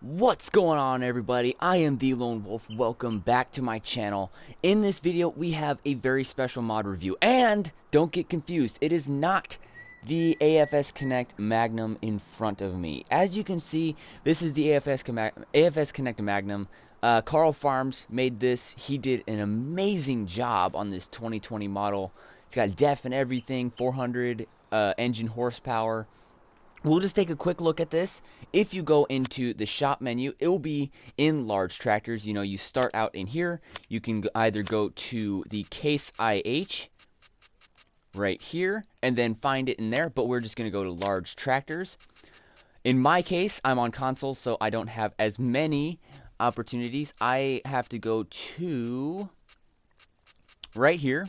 What's going on, everybody? I am the Lone Wolf. Welcome back to my channel. In this video we have a very special mod review, and don't get confused, it is not the Afs Connect Magnum in front of me. As you can see, this is the Afs Connect Magnum. Karl Farms made this. He did an amazing job on this 2020 model. It's got def and everything, 400 engine horsepower. We'll just take a quick look at this. If you go into the shop menu, it will be in large tractors. You know, you start out in here. You can either go to the case IH right here and then find it in there, but we're just going to go to large tractors. In my case, I'm on console, so I don't have as many opportunities. I have to go to right here.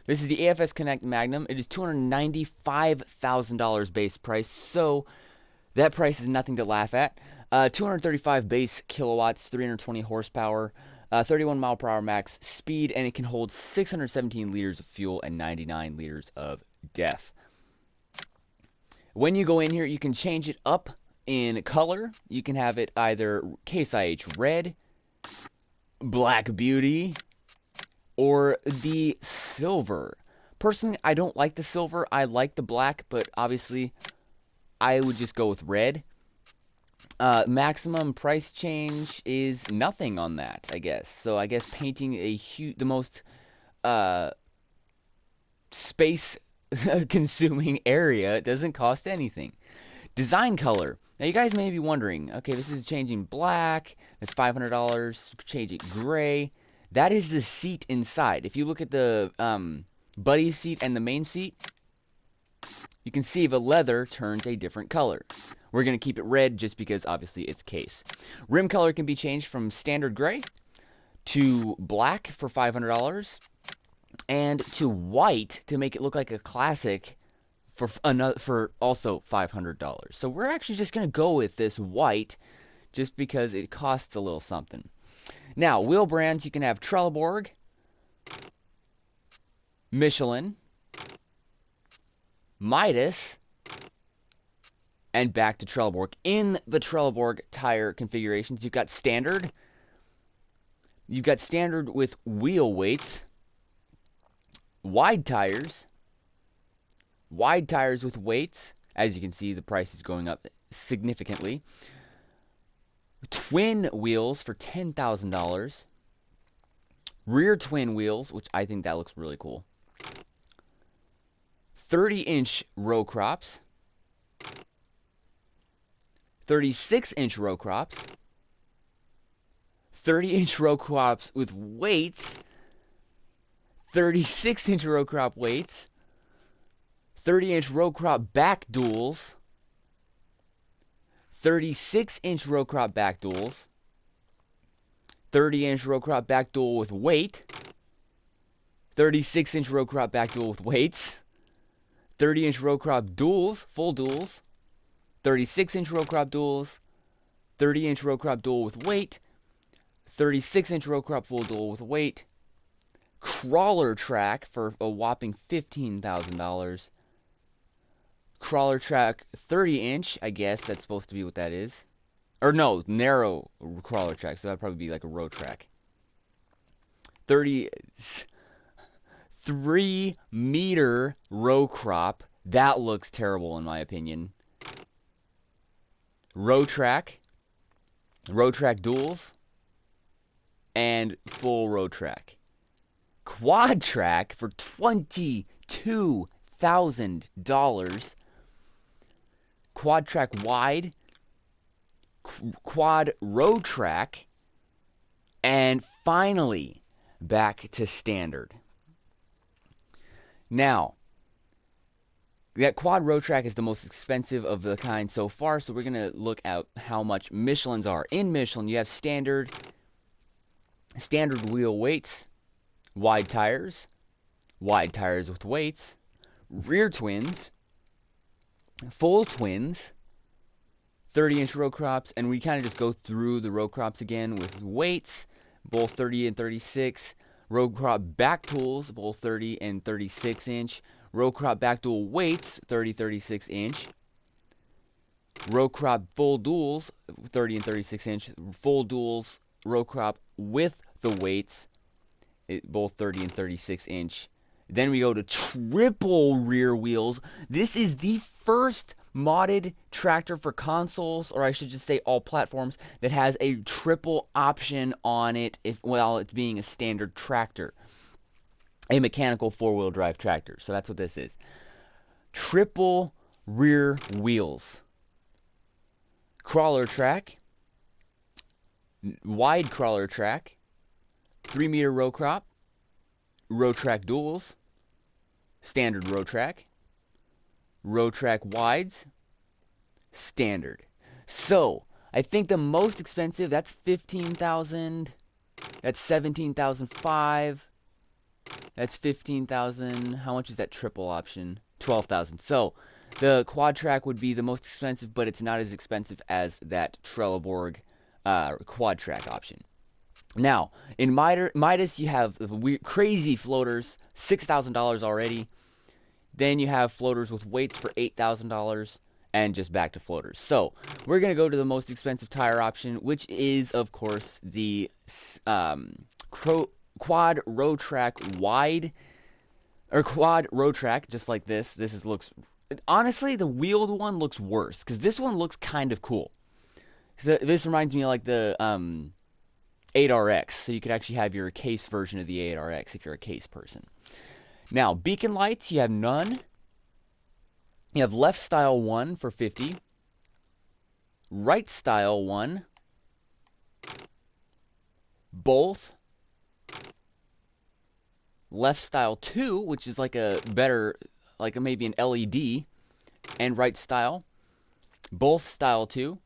This is the Afs Connect Magnum. It is $295,000 base price, so that price is nothing to laugh at. 235 base kilowatts, 320 horsepower, 31 mile per hour max speed, and it can hold 617 liters of fuel and 99 liters of def. When you go in here, you can change it up in color. You can have it either Case IH red, Black Beauty, or the silver. Personally, I don't like the silver. I like the black, but obviously I would just go with red. Maximum price change is nothing on that, I guess. So I guess painting the most space consuming area doesn't cost anything. Design color. Now you guys may be wondering, okay, this is changing black, that's $500, change it gray. That is the seat inside. If you look at the buddy seat and the main seat, you can see the leather turns a different color. We're going to keep it red just because obviously it's case. Rim color can be changed from standard gray to black for $500 and to white to make it look like a classic for also $500. So we're actually just going to go with this white just because it costs a little something. Now, wheel brands, you can have Trelleborg, Michelin, Midas, and back to Trelleborg. In the Trelleborg tire configurations, you've got standard. You've got standard with wheel weights, wide tires with weights. As you can see, the price is going up significantly. Twin wheels for $10,000. Rear twin wheels, which I think that looks really cool. 30-inch row crops. 36-inch row crops. 30-inch row crops with weights. 36-inch row crop weights. 30-inch row crop back duals. 36-inch row crop back duals. 30-inch row crop back dual with weight. 36-inch row crop back dual with weights. 30-inch row crop duals, full duals. 36-inch row crop duals. 30-inch row crop dual with weight. 36-inch row crop full dual with weight. Crawler track for a whopping $15,000. Crawler track 30-inch, I guess that's supposed to be what that is. Or no, narrow crawler track, so that'd probably be like a row track. 3-meter row crop. That looks terrible in my opinion. Row track duals, and full row track. Quadtrax for $22,000. Quadtrax wide, quad row track, and finally back to standard. Now, that quad row track is the most expensive of the kind so far, so we're going to look at how much Michelin's are. In Michelin, you have standard wheel weights, wide tires with weights, rear twins, full twins, 30-inch row crops, and we kind of just go through the row crops again with weights, both 30 and 36, row crop back tools, both 30 and 36 inch, row crop back tool weights, 30, 36 inch, row crop full duals, 30 and 36 inch, full duals, row crop with the weights, both 30 and 36 inch. Then we go to triple rear wheels. This is the first modded tractor for consoles, or I should just say all platforms, that has a triple option on it while it's being a standard tractor. A mechanical four-wheel drive tractor. So that's what this is. Triple rear wheels. Crawler track. Wide crawler track. 3-meter row crop. Row track duals. Standard row track. Row track wides. Standard. So, I think the most expensive, that's $15,000. That's $17,500. That's $15,000. How much is that triple option? $12,000. So, the Quadtrax would be the most expensive, but it's not as expensive as that Trelleborg Quadtrax option. Now, in Midas, you have weird, crazy floaters, $6,000 already. Then you have floaters with weights for $8,000, and just back to floaters. So, we're going to go to the most expensive tire option, which is, of course, the Quad Row Track wide, or Quad Row Track, just like this. Looks, honestly, the wheeled one looks worse, because this one looks kind of cool. So this reminds me of like the 8RX, so you could actually have your case version of the 8RX if you're a case person. Now, beacon lights, you have none. You have left style 1 for $50. Right style 1. Both. Left style 2, which is like a better, like maybe an LED. And right style. Both style 2.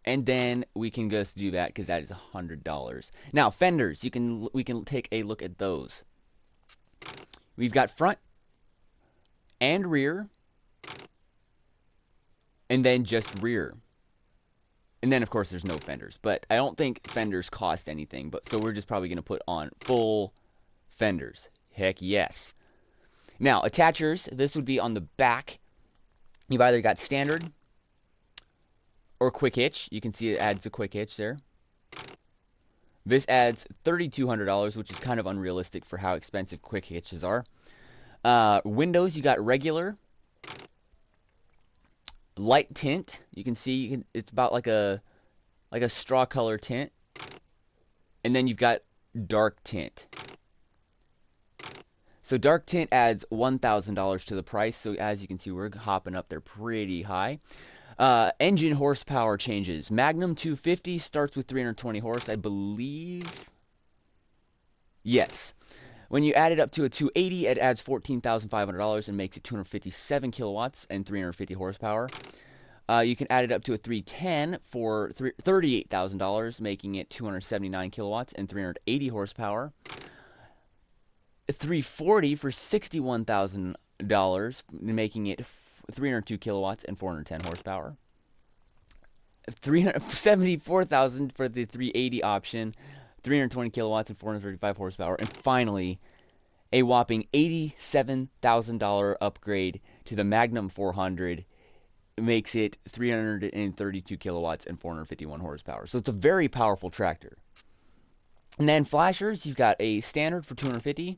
And then we can just do that because that is $100. Now, fenders, we can take a look at those. We've got front and rear, and then just rear. And then, of course, there's no fenders. But I don't think fenders cost anything. So we're just probably going to put on full fenders. Heck yes. Now, attachers, this would be on the back. You've either got standard or quick hitch. You can see it adds the quick hitch there. This adds $3,200, which is kind of unrealistic for how expensive quick hitches are. Windows, you got regular. Light tint. You can see it's about like a straw color tint. And then you've got dark tint. So dark tint adds $1,000 to the price. So as you can see, we're hopping up there pretty high. Engine horsepower changes. Magnum 250 starts with 320 horse, I believe. Yes. When you add it up to a 280, it adds $14,500 and makes it 257 kilowatts and 350 horsepower. You can add it up to a 310 for $38,000, making it 279 kilowatts and 380 horsepower. A 340 for $61,000, making it 302 kilowatts and 410 horsepower. 374,000 for the 380 option, 320 kilowatts and 435 horsepower. And finally, a whopping $87,000 upgrade to the Magnum 400 makes it 332 kilowatts and 451 horsepower. So it's a very powerful tractor. And then flashers, you've got a standard for 250,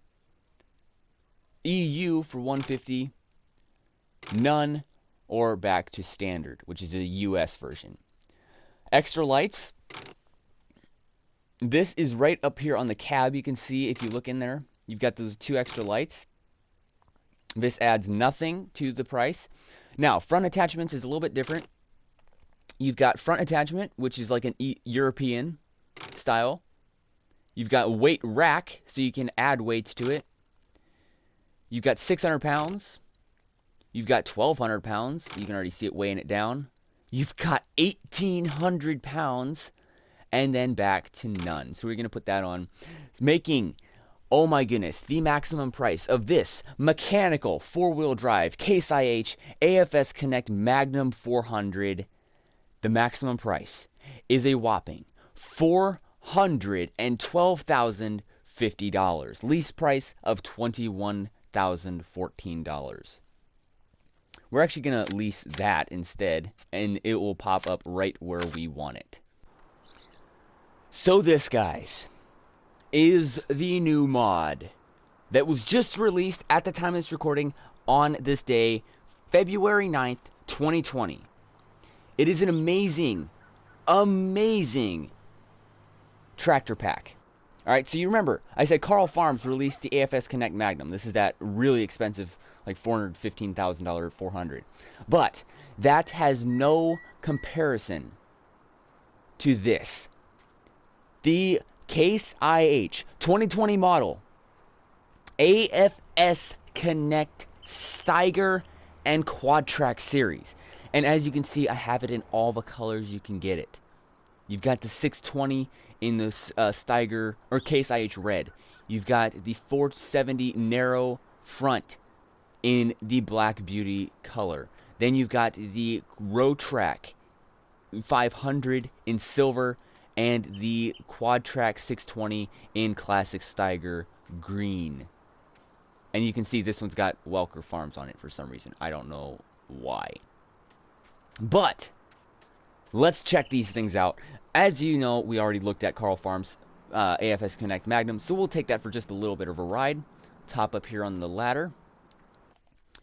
EU for 150, none, or back to standard, which is a US version. Extra lights. This is right up here on the cab. You can see if you look in there, you've got those 2 extra lights. This adds nothing to the price. Now, front attachments is a little bit different. You've got front attachment, which is like an European style. You've got weight rack, so you can add weights to it. You've got 600 pounds. You've got 1,200 pounds. You can already see it weighing it down. You've got 1,800 pounds. And then back to none. So we're going to put that on. Making, oh my goodness, the maximum price of this mechanical 4-wheel drive Case IH AFS Connect Magnum 400. The maximum price is a whopping $412,050. Lease price of $21,014. we're actually going to lease that instead, and it will pop up right where we want it. So this, guys, is the new mod that was just released at the time of this recording on this day, February 9th, 2020. It is an amazing, amazing tractor pack. Alright, so you remember, I said Karl Farms released the Afs Connect Magnum. This is that really expensive, like $415,000, 400. But that has no comparison to this. The Case IH 2020 model Afs Connect Steiger and Quadtrax series. And as you can see, I have it in all the colors you can get it. You've got the 620 in the Steiger or Case IH red. You've got the 470 narrow front in the Black Beauty color. Then you've got the Row Track 500 in silver and the Quadtrax 620 in classic Steiger green. And you can see this one's got Welker Farms on it for some reason. I don't know why. But let's check these things out. As you know, we already looked at Karl Farms Afs Connect Magnum, so we'll take that for just a little bit of a ride. Top up here on the ladder.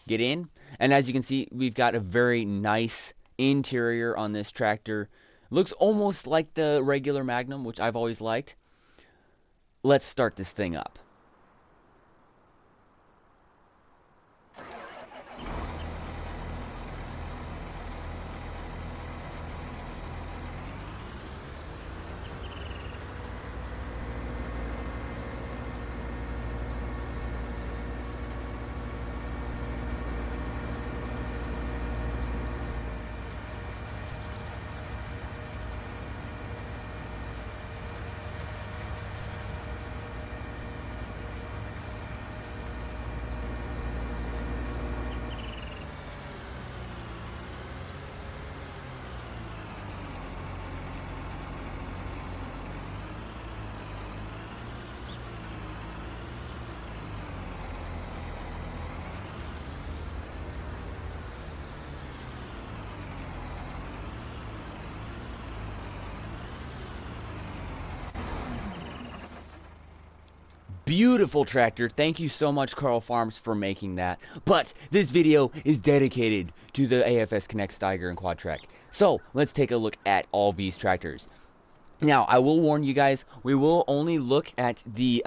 Get in. And as you can see, we've got a very nice interior on this tractor. Looks almost like the regular Magnum, which I've always liked. Let's start this thing up. Beautiful tractor. Thank you so much, Karl Farms, for making that. But this video is dedicated to the Afs Connect Steiger and Quadtrax. So let's take a look at all these tractors. Now, I will warn you guys, we will only look at the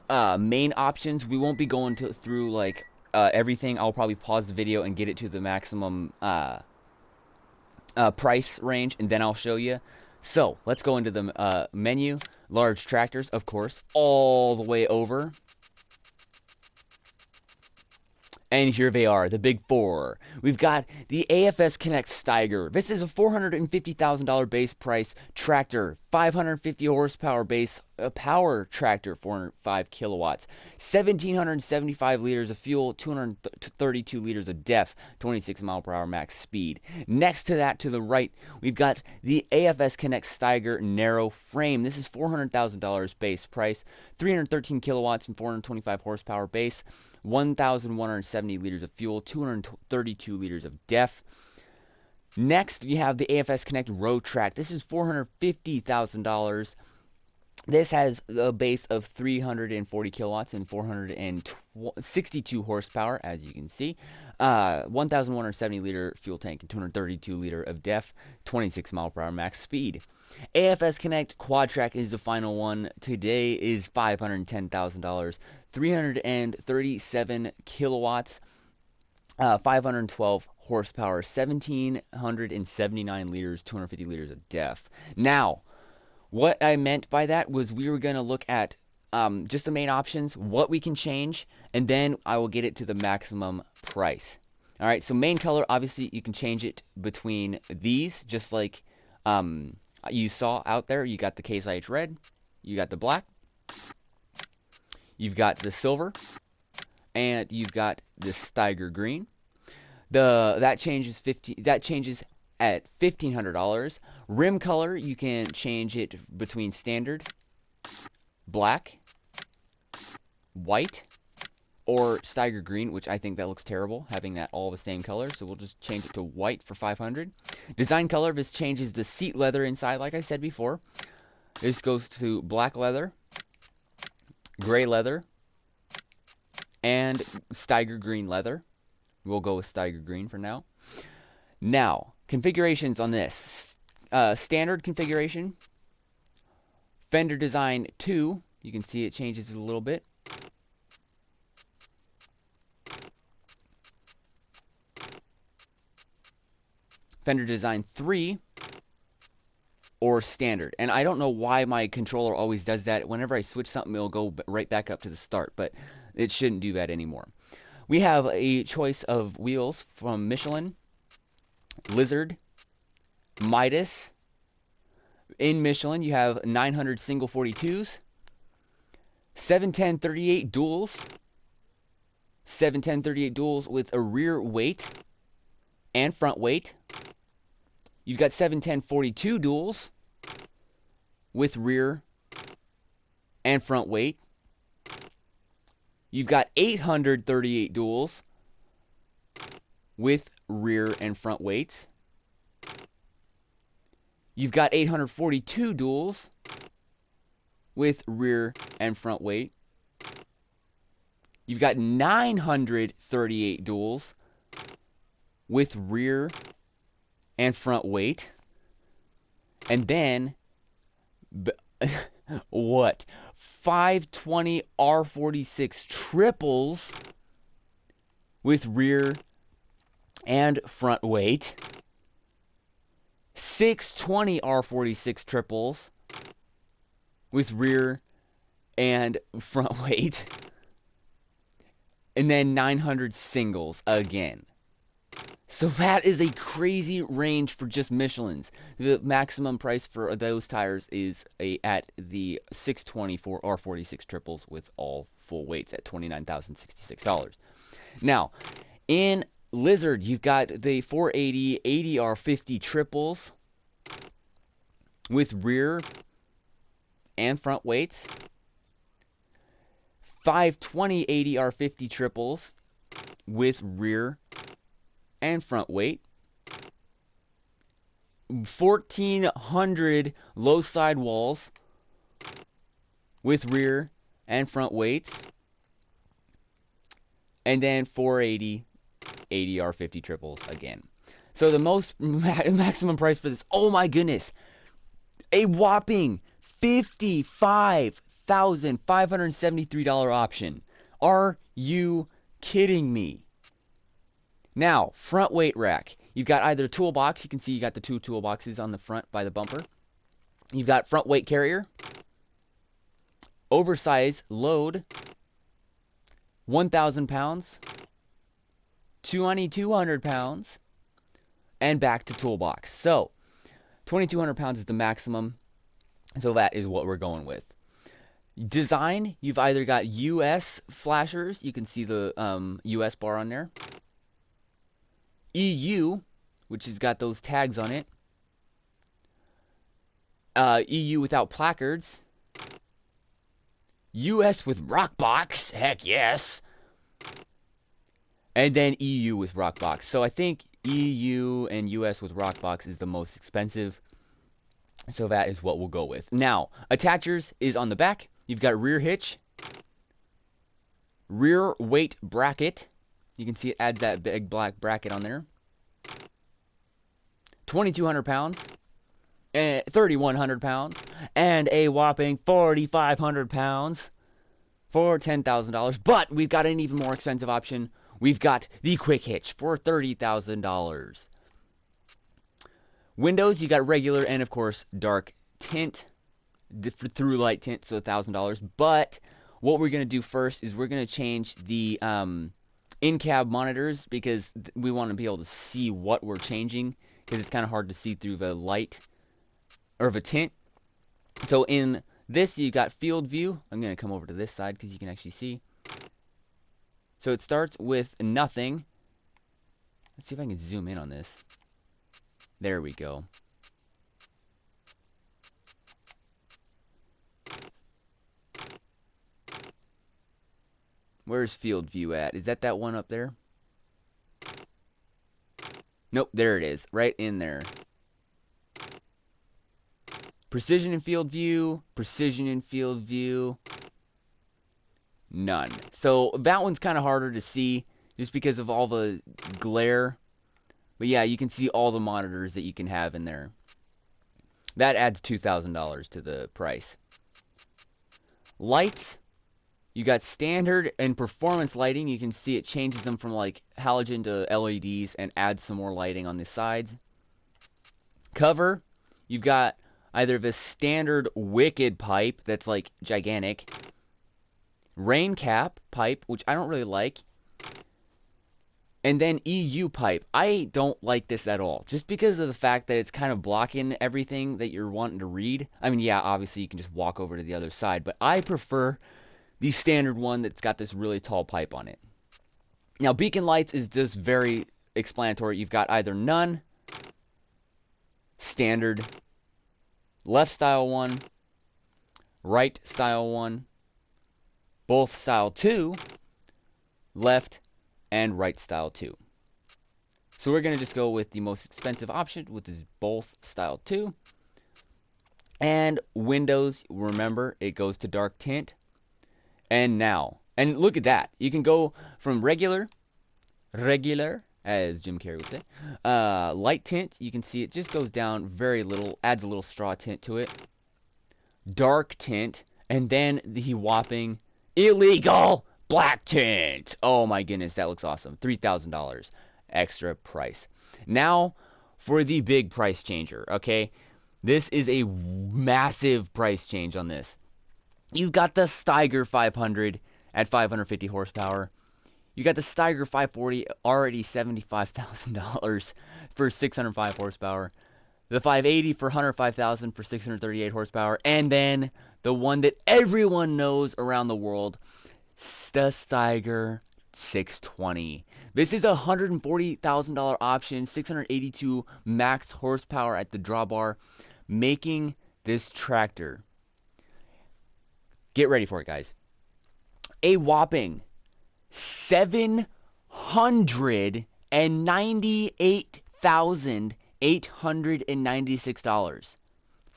main options. We won't be going through like everything. I'll probably pause the video and get it to the maximum price range, and then I'll show you. So let's go into the menu. Large tractors, of course, all the way over. And here they are, the big four. We've got the Afs Connect Steiger. This is a $450,000 base price tractor, 550 horsepower base power tractor, 405 kilowatts, 1,775 liters of fuel, 232 liters of def, 26 mile per hour max speed. Next to that, to the right, we've got the Afs Connect Steiger narrow frame. This is $400,000 base price, 313 kilowatts and 425 horsepower base. 1,170 liters of fuel, 232 liters of def. Next, we have the Afs Connect Row Track. This is $450,000. This has a base of 340 kilowatts and 462 horsepower, as you can see. 1,170 liter fuel tank and 232 liter of def, 26 mile per hour max speed. Afs Connect Quadtrax is the final one. Today is $510,000. 337 kilowatts, 512 horsepower, 1,779 liters, 250 liters of def. Now, what I meant by that was we were going to look at just the main options, what we can change, and then I will get it to the maximum price. All right, so main color, obviously, you can change it between these, just like you saw out there. You got the Case IH red, you got the black, you've got the silver, and you've got the Steiger green. That changes at $1,500. Rim color, you can change it between standard, black, white, or Steiger green, which I think that looks terrible, having that all the same color. So we'll just change it to white for 500. Design color, this changes the seat leather inside, like I said before. This goes to black leather, gray leather, and Steiger green leather. We'll go with Steiger green for now. Now, configurations on this. Standard configuration. Fender Design 2. You can see it changes a little bit. Fender Design 3. Or standard. And I don't know why my controller always does that. Whenever I switch something, it'll go right back up to the start. But it shouldn't do that anymore. We have a choice of wheels from Michelin, Lizard, Midas. In Michelin, you have 900 single 42s, 710-38 duals, 710-38 duals with a rear weight and front weight. You've got 710-42 duals with rear and front weight. You've got 838 duals with rear and front weights. You've got 842 duals with rear and front weight. You've got 938 duals with rear and front weight. And then, what? 520 R46 triples with rear and front weight. 620 R46 triples with rear and front weight. And then 900 singles again. So that is a crazy range for just Michelin's. The maximum price for those tires is at the 624 R46 triples with all full weights at $29,066. Now, in Lizard, you've got the 480 80R50 triples with rear and front weights. 520 80R50 triples with rear and front weight. 1400 low sidewalls with rear and front weights. And then 480 80R50 triples again. So the most maximum price for this, oh my goodness, a whopping $55,573 option. Are you kidding me? Now, front weight rack. You've got either toolbox. You can see you got the two toolboxes on the front by the bumper. You've got front weight carrier, oversized load, 1,000 pounds, 2,200 pounds, and back to toolbox. So, 2,200 pounds is the maximum. So that is what we're going with. Design, you've either got US flashers. You can see the US bar on there. EU, which has got those tags on it. EU without placards. US with rock box. Heck yes. And then EU with rock box. So I think EU and US with rock box is the most expensive. So that is what we'll go with. Now, attachers is on the back. You've got rear hitch, rear weight bracket. You can see it adds that big black bracket on there. 2,200 pounds, 3,100 pounds, and a whopping 4,500 pounds for $10,000. But we've got an even more expensive option. We've got the quick hitch for $30,000. Windows, you got regular and, of course, dark tint, through light tint, so $1,000. But what we're going to do first is we're going to change the in-cab monitors because we want to be able to see what we're changing because it's kind of hard to see through the light or the tint. So in this, you got field view. I'm going to come over to this side because you can actually see. So it starts with nothing. Let's see if I can zoom in on this. There we go. Where's field view at? Is that one up there? Nope, there it is. Right in there. Precision in field view. Precision in field view. None. So that one's kind of harder to see just because of all the glare. But yeah, you can see all the monitors that you can have in there. That adds $2,000 to the price. Lights. You got standard and performance lighting. You can see it changes them from like halogen to LEDs and adds some more lighting on the sides. Cover. You've got either the standard wicked pipe that's like gigantic. Rain cap pipe, which I don't really like. And then EU pipe. I don't like this at all. Just because of the fact that it's kind of blocking everything that you're wanting to read. I mean, yeah, obviously you can just walk over to the other side. But I prefer the standard one that's got this really tall pipe on it. Now, beacon lights is just very explanatory. You've got either none, standard, left style 1, right style 1, both style 2, left and right style 2. So we're going to just go with the most expensive option, which is both style 2. And windows, remember, it goes to dark tint. And now, and look at that. You can go from regular, as Jim Carrey would say, light tint. You can see it just goes down very little, adds a little straw tint to it. Dark tint, and then the whopping illegal black tint. Oh my goodness, that looks awesome. $3,000 extra price. Now for the big price changer, okay? This is a massive price change on this. You've got the Steiger 500 at 550 horsepower. You got the Steiger 540, already $75,000 for 605 horsepower. The 580 for $105,000 for 638 horsepower. And then the one that everyone knows around the world, the Steiger 620. This is a $140,000 option, 682 max horsepower at the drawbar, making this tractor, get ready for it, guys, a whopping $798,896.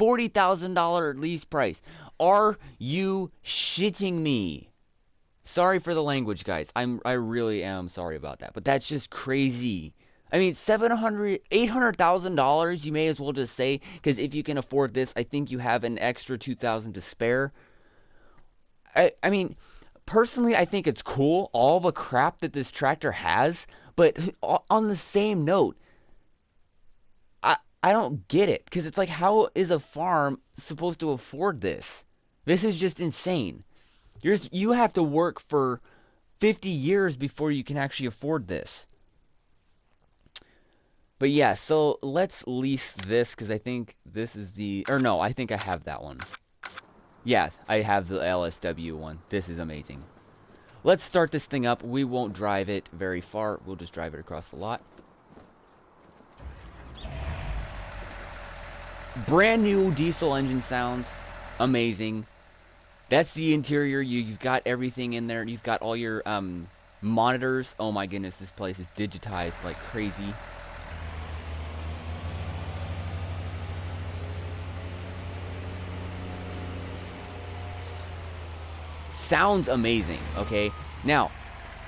$40,000 lease price. Are you shitting me? Sorry for the language, guys. I really am sorry about that. But that's just crazy. I mean, $800,000, you may as well just say, because if you can afford this, I think you have an extra $2,000 to spare. I mean, personally, I think it's cool, all the crap that this tractor has, but on the same note, I don't get it, because it's like, how is a farm supposed to afford this? This is just insane. You have to work for 50 years before you can actually afford this. But yeah, so let's lease this, because I think this is the, or no, I think I have that one. Yeah, I have the LSW one. This is amazing. Let's start this thing up. We won't drive it very far. We'll just drive it across the lot. Brand new diesel engine sounds. Amazing. That's the interior. You've got everything in there. You've got all your monitors. Oh my goodness, this place is digitized like crazy. Sounds amazing, okay? Now,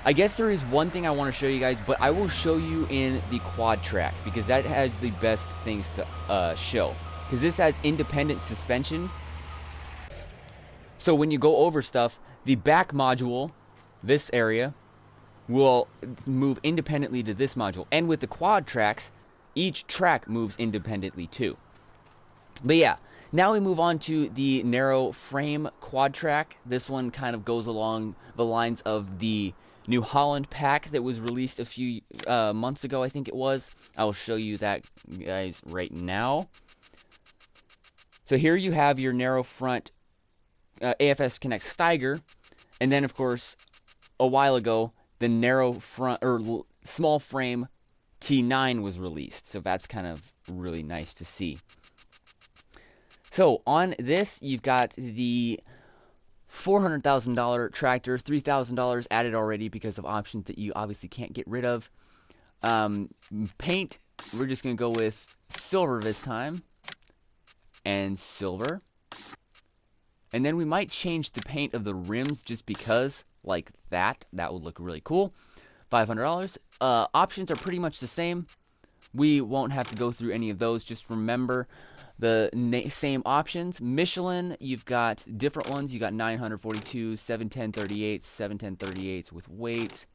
I guess there is one thing I want to show you guys, but I will show you in the Quadtrax, because that has the best things to show. Because this has independent suspension. So when you go over stuff, the back module, this area, will move independently to this module. And with the Quadtrax, each track moves independently too. But yeah, now we move on to the narrow frame Quadtrax. This one kind of goes along the lines of the New Holland pack that was released a few months ago, I think it was. I will show you that, guys, right now. So here you have your narrow front AFS Connect Steiger, and then of course a while ago the narrow front or small frame T9 was released, so that's kind of really nice to see. So on this you've got the $400,000 tractor, $3,000 added already because of options that you obviously can't get rid of. Paint, we're just going to go with silver this time. And silver. And then we might change the paint of the rims just because, like that. That would look really cool. $500. Options are pretty much the same. We won't have to go through any of those. Just remember the same options. Michelin, you've got different ones. You got 942, 71038, 71038s with weights.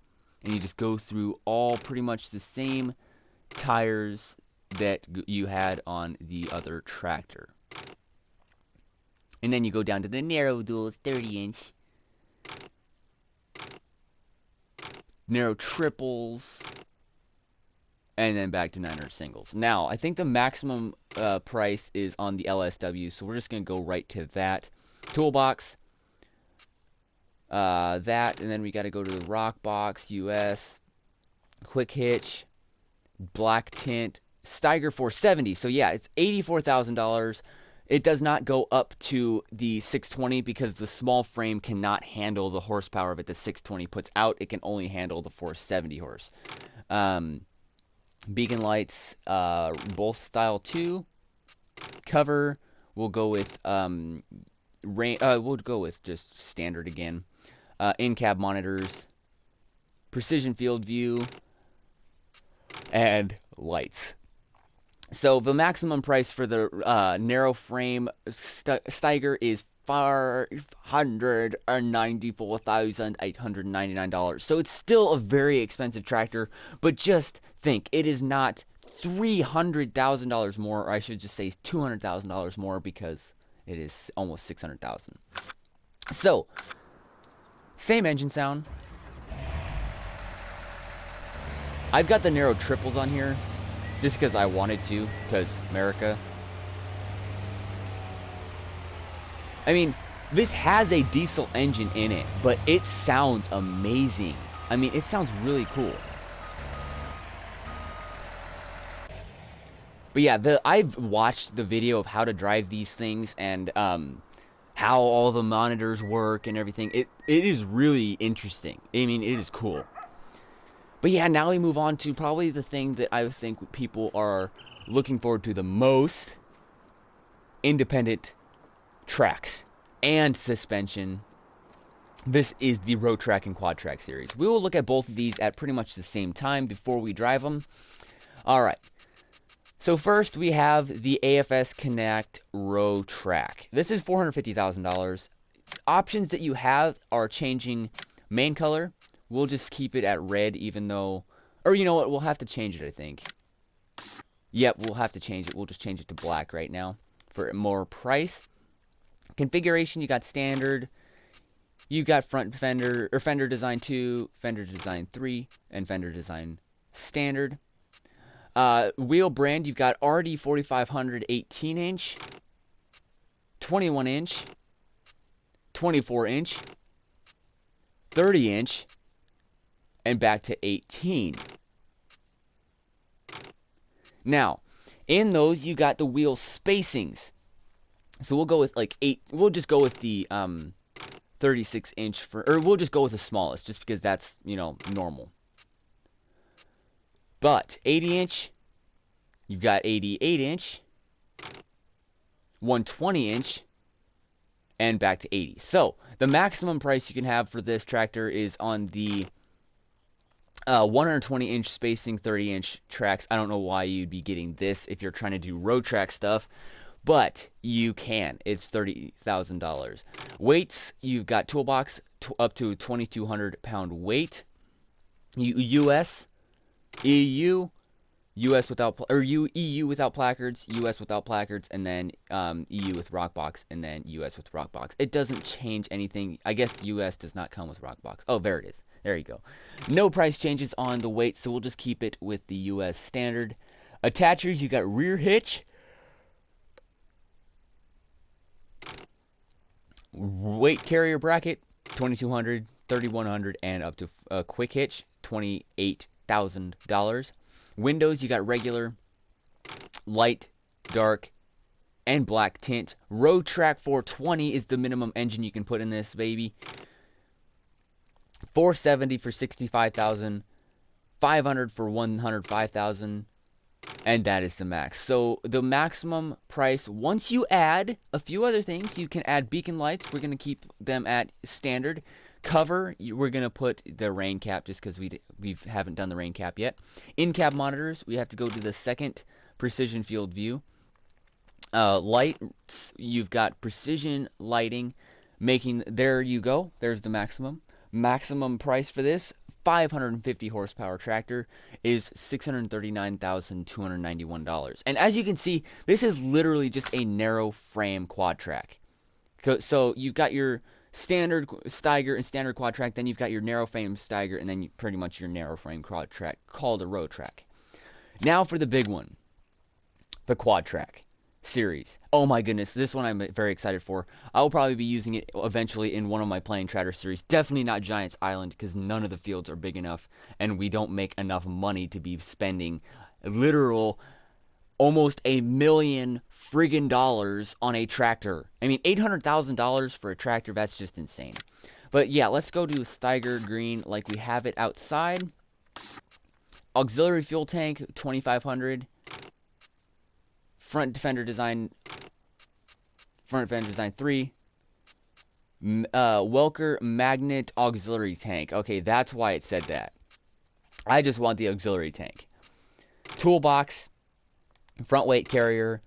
And you just go through all pretty much the same tires that you had on the other tractor. And then you go down to the narrow duals, 30-inch. Narrow triples. And then back to 900 singles. Now, I think the maximum price is on the LSW, so we're just going to go right to that. Toolbox. That, and then we got to go to the Rock Box, US. Quick Hitch. Black Tint. Steiger 470. So yeah, it's $84,000. It does not go up to the 620 because the small frame cannot handle the horsepower that the 620 puts out. It can only handle the 470 horse. Beacon lights, both style 2. Cover, we'll go with we'll go with just standard again. In-cab monitors, precision field view, and lights. So the maximum price for the narrow frame Steiger is $594,899. So it's still a very expensive tractor, but just think, it is not $300,000 more, or I should just say $200,000 more, because it is almost $600,000. So, same engine sound. I've got the narrow triples on here, just because I wanted to, because America. I mean, this has a diesel engine in it, but it sounds amazing. I mean, it sounds really cool. But yeah, I've watched the video of how to drive these things and how all the monitors work and everything. It is really interesting. I mean, it is cool. But yeah, now we move on to probably the thing that I think people are looking forward to the most. Independent tracks and suspension. This is the Row Track and Quadtrax series. We will look at both of these at pretty much the same time before we drive them. Alright. So first we have the Afs Connect Row Track. This is $450,000. Options that you have are changing main color. We'll just keep it at red, even though... Or you know what, we'll have to change it, I think. Yep, we'll have to change it. We'll just change it to black right now for more price. Configuration, you got standard. You got front fender, or fender design 2, fender design 3, and fender design standard. Wheel brand, you've got RD 4500 18-inch, 21-inch, 24-inch, 30-inch, and back to 18. Now, in those, you got the wheel spacings. So we'll go with like 8. We'll just go with the 36-inch for, or we'll just go with the smallest, just because that's, you know, normal. But 80-inch, you've got 88-inch, 120-inch, and back to 80. So the maximum price you can have for this tractor is on the 120-inch spacing, 30-inch tracks. I don't know why you'd be getting this if you're trying to do road track stuff, but you can. It's $30,000. Weights, you've got toolbox up to 2,200 pound weight. US, EU, US without, or EU without placards, US without placards, and then EU with rock box, and then US with rock box. It doesn't change anything. I guess US does not come with rock box. Oh, there it is. There you go. No price changes on the weight, so we'll just keep it with the US standard. Attachers, you got rear hitch, weight carrier bracket, 2,200, 3,100, and up to quick hitch, $28,000. Windows, you got regular, light, dark, and black tint. Row Track 420 is the minimum engine you can put in this baby. 470 for 65,000, 500 for 105,000, and that is the max. So the maximum price, once you add a few other things, you can add beacon lights. We're going to keep them at standard. Cover, we're going to put the rain cap just because we haven't done the rain cap yet. In-cab monitors, we have to go to the second precision field view. Lights, you've got precision lighting, there you go, there's the maximum. Maximum price for this 550 horsepower tractor is $639,291. And as you can see, this is literally just a narrow frame Quadtrack. So you've got your standard Steiger and standard Quadtrack, then you've got your narrow frame Steiger, and then pretty much your narrow frame Quadtrack called a Row Track. Now for the big one, the Quadtrack series. Oh my goodness, this one I'm very excited for. I will probably be using it eventually in one of my playing tractor series. Definitely not Giants Island, because none of the fields are big enough, and we don't make enough money to be spending literal almost $1 million friggin' dollars on a tractor. I mean, $800,000 for a tractor, that's just insane. But yeah, let's go to Steiger green like we have it outside. Auxiliary fuel tank, 2,500. Front fender design 3. Welker magnet auxiliary tank. Okay, that's why it said that. I just want the auxiliary tank. Toolbox, front weight carrier,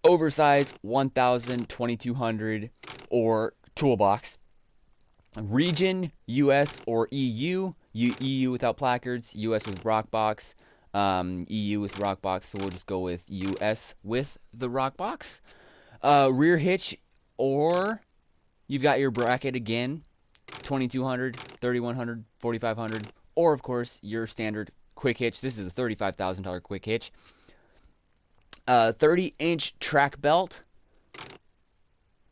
oversized 1,000, 2,200, or toolbox. Region, US or EU. EU without placards, US with rock box. EU with rock box, so we'll just go with US with the rock box. Rear hitch, or you've got your bracket again, 2,200, 3,100, 4,500, or of course your standard quick hitch. This is a $35,000 quick hitch. 30-inch track belt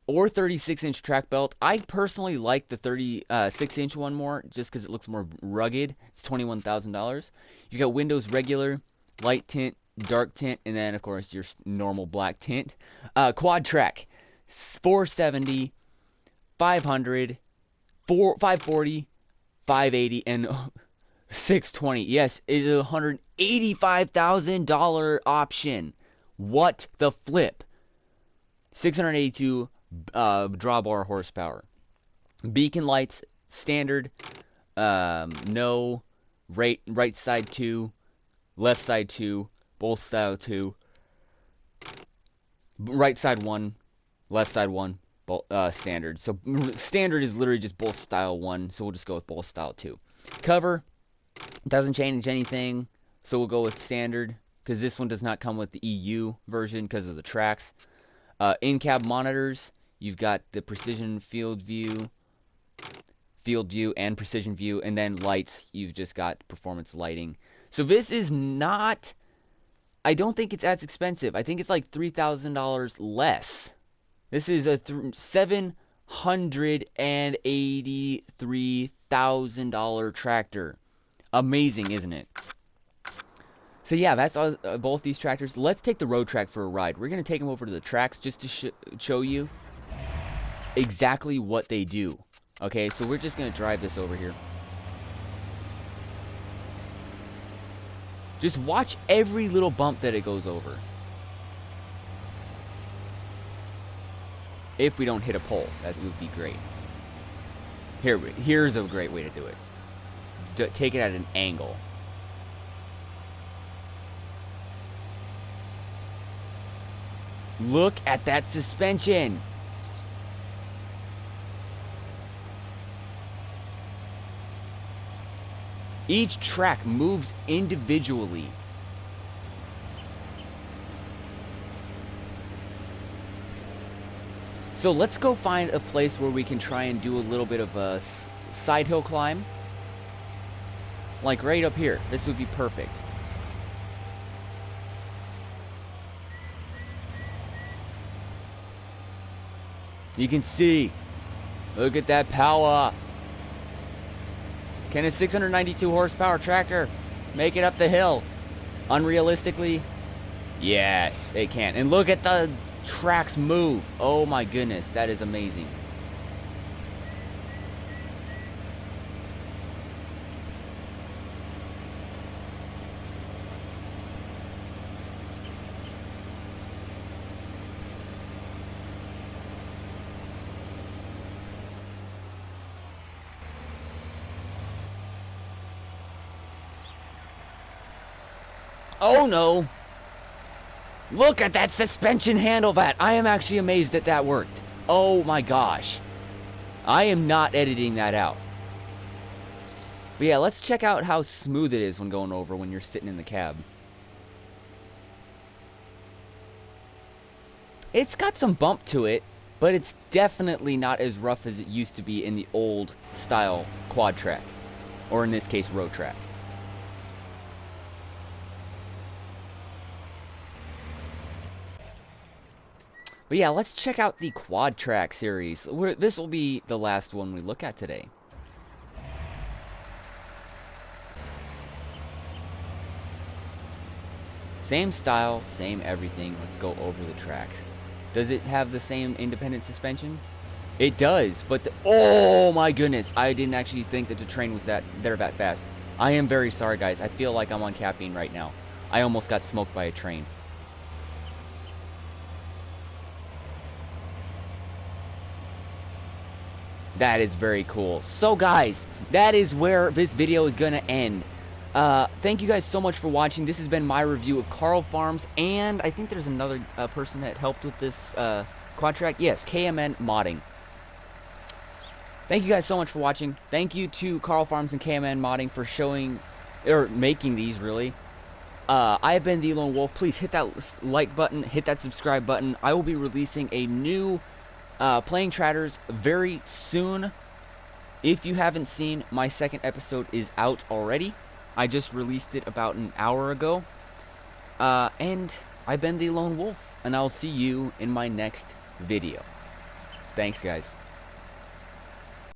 or 36-inch track belt. I personally like the 36-inch one more, just because it looks more rugged. It's $21,000. You got windows regular, light tint, dark tint, and then of course your normal black tint. Quadtrack, 470, 500, 540, 580, and 620. Yes, it is a $185,000 option. What the flip? 682 drawbar horsepower. Beacon lights, standard. No. Right side 2, left side 2, both style 2, right side 1, left side 1, standard. So standard is literally just both style 1, so we'll just go with both style 2. Cover doesn't change anything, so we'll go with standard, because this one does not come with the EU version because of the tracks. In-cab monitors, you've got the precision field view and precision view, and then lights, you've just got performance lighting. So this is not, I don't think it's as expensive. I think it's like $3,000 less. This is a $783,000 tractor. Amazing, isn't it? So yeah, that's both these tractors. Let's take the Row Track for a ride. We're going to take them over to the tracks just to show you exactly what they do. Okay, so we're just going to drive this over here. Just watch every little bump that it goes over. If we don't hit a pole, that would be great. Here's a great way to do it. Take it at an angle. Look at that suspension. Each track moves individually. So let's go find a place where we can try and do a little bit of a side hill climb. Like right up here. This would be perfect. You can see. Look at that power. Can a 692 horsepower tractor make it up the hill? Unrealistically, yes, it can. And look at the tracks move. Oh my goodness, that is amazing. Oh no! Look at that suspension handle that! I am actually amazed that that worked. Oh my gosh. I am not editing that out. But yeah, let's check out how smooth it is when going over when you're sitting in the cab. It's got some bump to it, but it's definitely not as rough as it used to be in the old style Quadtrack. Or in this case, Row Track. But yeah, let's check out the Quadtrack series. This will be the last one we look at today. Same style, same everything. Let's go over the tracks. Does it have the same independent suspension? It does, but oh my goodness, I didn't actually think that the train was that fast. I am very sorry, guys. I feel like I'm on caffeine right now. I almost got smoked by a train. That is very cool. So guys, that is where this video is going to end. Thank you guys so much for watching. This has been my review of Karl Farms, and I think there's another person that helped with this Quadtrack. Yes, KMN Modding. Thank you guys so much for watching. Thank you to Karl Farms and KMN Modding for showing, or making these, really. I have been the Lone Wolf. Please hit that like button, hit that subscribe button. I will be releasing a new Playing Tratters very soon. If you haven't seen, my second episode is out already. I just released it about an hour ago. And I've been the Lone Wolf, and I'll see you in my next video. Thanks, guys.